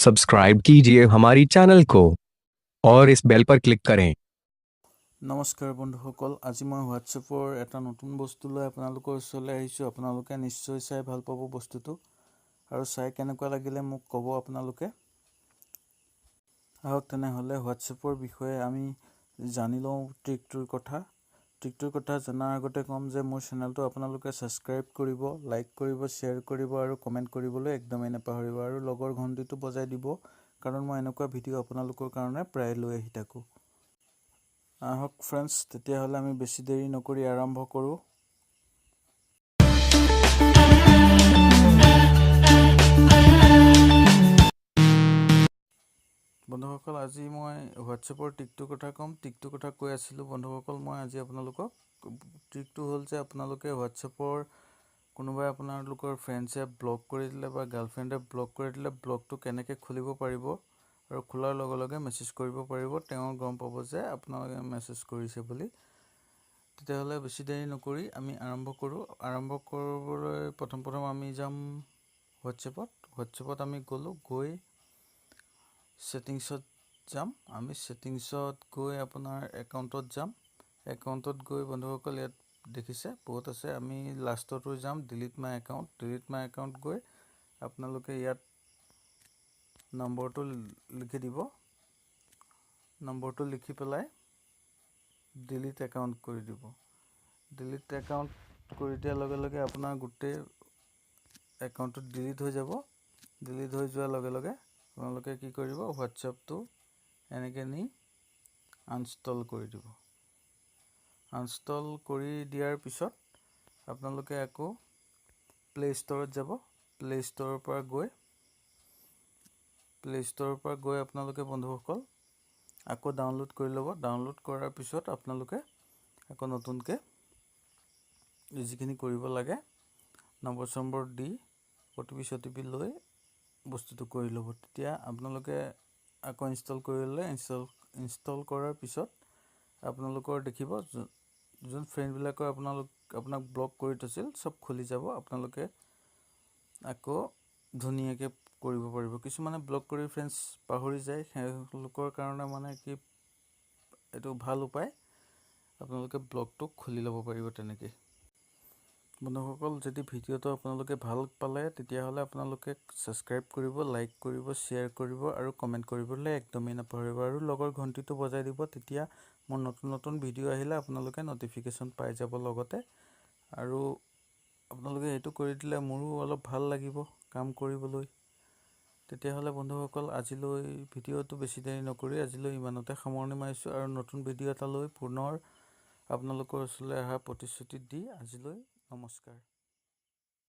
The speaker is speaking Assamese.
सब्सक्राइब कीजिए हमारी चैनल को और इस बेल पर क्लिक करें। नमस्कार बंधुসকল, আজি মই হোৱাটছএপৰ এটা নতুন বস্তু লৈ আপোনালোকৰ ওচৰলৈ আহিছোঁ। আপোনালোকে নিশ্চয় চাই ভাল পাব বস্তুটো, আৰু চাই কেনেকুৱা লাগিলে মোক ক'ব আপোনালোকে। আহক তেনেহ'লে হোৱাটছএপৰ বিষয়ে আমি জানি লওঁ ট্ৰিকটোৰ কথা। জনাৰ আগতে ক'ম যে মোৰ চেনেলটো আপোনালোকে ছাবস্ক্ৰাইব কৰিব, লাইক কৰিব, শ্বেয়াৰ কৰিব আৰু কমেণ্ট কৰিবলৈ একদমেই নাপাহৰিব, আৰু লগৰ ঘণ্টিটো বজাই দিব, কাৰণ মই এনেকুৱা ভিডিঅ' আপোনালোকৰ কাৰণে প্ৰায় লৈ আহি থাকোঁ। আহক ফ্ৰেণ্ডছ, তেতিয়াহ'লে আমি বেছি দেৰি নকৰি আৰম্ভ কৰোঁ। বন্ধুসকল, আজি মই হোৱাটছএপৰ ট্ৰিকটোৰ কথা ক'ম। ট্ৰিকটোৰ কথা কৈ আছিলোঁ বন্ধুসকল, মই আজি আপোনালোকক। ট্ৰিকটো হ'ল যে আপোনালোকে হোৱাটছএপৰ কোনোবাই আপোনালোকৰ ফ্ৰেণ্ডছে ব্লক কৰি দিলে বা গাৰ্লফ্ৰেণ্ডে ব্লক কৰি দিলে, ব্লকটো কেনেকৈ খুলিব পাৰিব আৰু খোলাৰ লগে লগে মেছেজ কৰিব পাৰিব। তেওঁ গম পাব যে আপোনালোকে মেছেজ কৰিছে বুলি। তেতিয়াহ'লে বেছি দেৰি নকৰি আমি আৰম্ভ কৰোঁ। আৰম্ভ কৰিবলৈ প্ৰথম আমি যাম হোৱাটছএপত আমি গৈ ছেটিংছত যাম। আমি ছেটিংছত গৈ আপোনাৰ একাউণ্টত যাম। একাউণ্টত গৈ বন্ধুসকল ইয়াত দেখিছে বহুত আছে, আমি লাষ্টতো যাম ডিলিট মাই একাউণ্ট গৈ আপোনালোকে ইয়াত নম্বৰটো লিখি দিব। নম্বৰটো লিখি পেলাই ডিলিট একাউণ্ট কৰি দিব। ডিলিট একাউণ্ট কৰি দিয়াৰ লগে লগে আপোনাৰ গোটেই একাউণ্টটো ডিলিট হৈ যাব। ডিলিট হৈ যোৱাৰ লগে লগে আপোনালোকে কি কৰিব, হোৱাটছএপটো এনেকৈ নি আনইনষ্টল কৰি দিব। আনইনষ্টল কৰি দিয়াৰ পিছত আপোনালোকে আকৌ প্লে ষ্ট'ৰত যাব। প্লে ষ্ট'ৰৰ পৰা গৈ আপোনালোকে বন্ধুসকল আকৌ ডাউনলোড কৰি ল'ব। ডাউনলোড কৰাৰ পিছত আপোনালোকে আকৌ নতুনকৈ যিখিনি কৰিব লাগে নম্বৰ দি OTP লৈ বস্তুটো কৰি ল'ব। তেতিয়া আপোনালোকে আকৌ ইনষ্টল কৰি ল'লে। ইনষ্টল কৰাৰ পিছত আপোনালোকৰ দেখিব যোন ফ্ৰেণ্ডবিলাকৰ আপোনাক ব্লক কৰি থৈছিল চব খুলি যাব। আপোনালোকে আকৌ ধুনীয়াকৈ কৰিব পাৰিব। কিছুমানে ব্লক কৰি ফ্ৰেণ্ডছ পাহৰি যায়, তেওঁলোকৰ কাৰণে মানে কি এইটো ভাল উপায়, আপোনালোকে ব্লকটো খুলি ল'ব পাৰিব তেনেকৈ। বন্ধুসকল, যদি ভিডিঅ'টো আপোনালোকে ভাল পালে তেতিয়াহ'লে আপোনালোকে ছাবস্ক্ৰাইব কৰিব, লাইক কৰিব, শ্বেয়াৰ কৰিব আৰু কমেণ্ট কৰিবলৈ একদমেই নাপাহৰিব, আৰু লগৰ ঘণ্টিটো বজাই দিব। তেতিয়া মোৰ নতুন ভিডিঅ' আহিলে আপোনালোকে ন'টিফিকেশ্যন পাই যাব লগতে। আৰু আপোনালোকে এইটো কৰি দিলে মোৰো অলপ ভাল লাগিব কাম কৰিবলৈ। তেতিয়াহ'লে বন্ধুসকল, আজিলৈ ভিডিঅ'টো বেছি দেৰি নকৰি আজিলৈ ইমানতে সামৰণি মাৰিছোঁ, আৰু নতুন ভিডিঅ' এটা লৈ পুনৰ আপোনালোকৰ ওচৰলৈ অহাৰ প্ৰতিশ্ৰুতি দি আজিলৈ নমস্কাৰ।